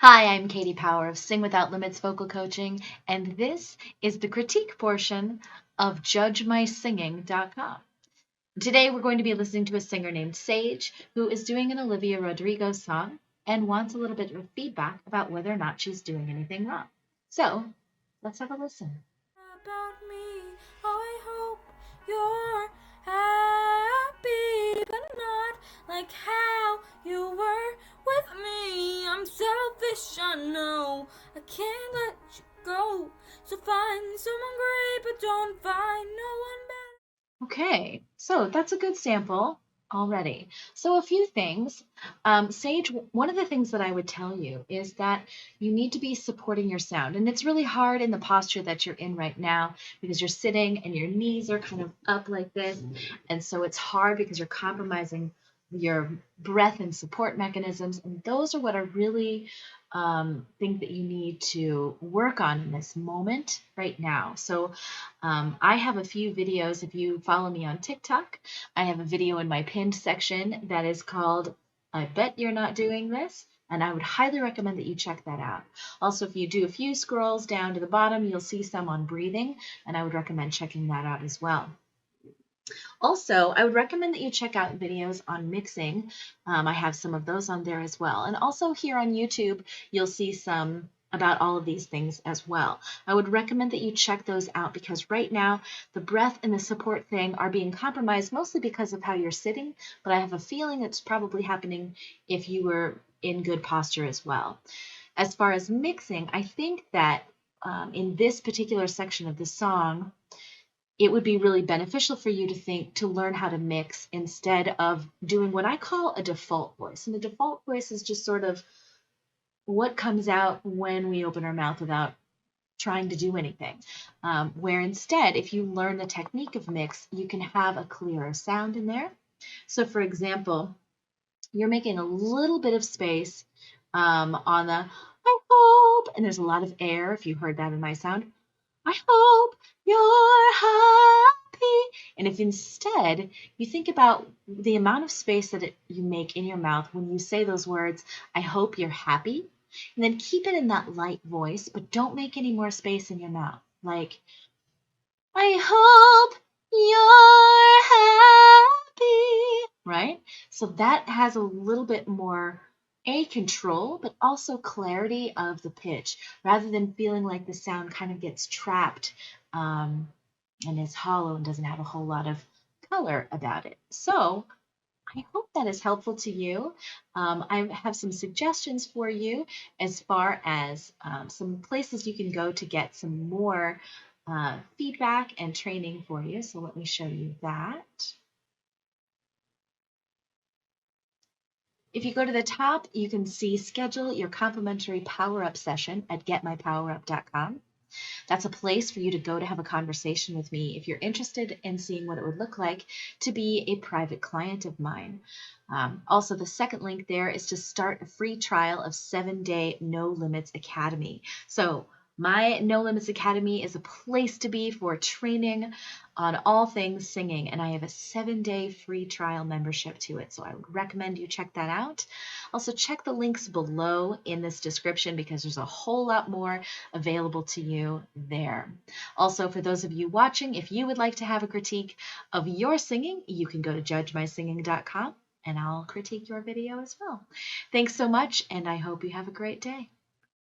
Hi, I'm Katti Power of Sing Without Limits Vocal Coaching, and this is the critique portion of JudgeMySinging.com. Today we're going to be listening to a singer named Sage who is doing an Olivia Rodrigo song and wants a little bit of feedback about whether or not she's doing anything wrong. So, let's have a listen. About me, I hope you're happy, but not like how you were with me. I'm selfish, I know, I can't let you go. So find someone great, but don't find no one better. Okay, so that's a good sample already. So a few things. Sage, one of the things that I would tell you is that you need to be supporting your sound. And it's really hard in the posture that you're in right now because you're sitting and your knees are kind of up like this. And so it's hard because you're compromising your breath and support mechanisms. And those are what are really things that you need to work on in this moment right now. So I have a few videos. If you follow me on TikTok, I have a video in my pinned section that is called I Bet You're Not Doing This. And I would highly recommend that you check that out. Also, if you do a few scrolls down to the bottom, you'll see some on breathing, and I would recommend checking that out as well. Also, I would recommend that you check out videos on mixing. I have some of those on there as well. And also here on YouTube, you'll see some about all of these things as well. I would recommend that you check those out because right now the breath and the support thing are being compromised mostly because of how you're sitting, but I have a feeling it's probably happening if you were in good posture as well. As far as mixing, I think that in this particular section of the song, it would be really beneficial for you to learn how to mix instead of doing what I call a default voice. And the default voice is just sort of what comes out when we open our mouth without trying to do anything. Where instead, if you learn the technique of mix, you can have a clearer sound in there. So for example, you're making a little bit of space on the I hope, and there's a lot of air if you heard that in my sound. I hope you're happy. And if instead you think about the amount of space that you make in your mouth when you say those words, I hope you're happy, and then keep it in that light voice, but don't make any more space in your mouth. Like, I hope you're happy, right? So that has a little bit more control, but also clarity of the pitch, rather than feeling like the sound kind of gets trapped and is hollow and doesn't have a whole lot of color about it. So I hope that is helpful to you. I have some suggestions for you as far as some places you can go to get some more feedback and training for you. So let me show you that. If you go to the top, you can see schedule your complimentary power-up session at getmypowerup.com. That's a place for you to go to have a conversation with me if you're interested in seeing what it would look like to be a private client of mine. Also, the second link there is to start a free trial of 7-day No Limits Academy. So my No Limits Academy is a place to be for training on all things singing, and I have a 7-day free trial membership to it, so I would recommend you check that out. Also, check the links below in this description because there's a whole lot more available to you there. Also, for those of you watching, if you would like to have a critique of your singing, you can go to judgemysinging.com and I'll critique your video as well. Thanks so much, and I hope you have a great day.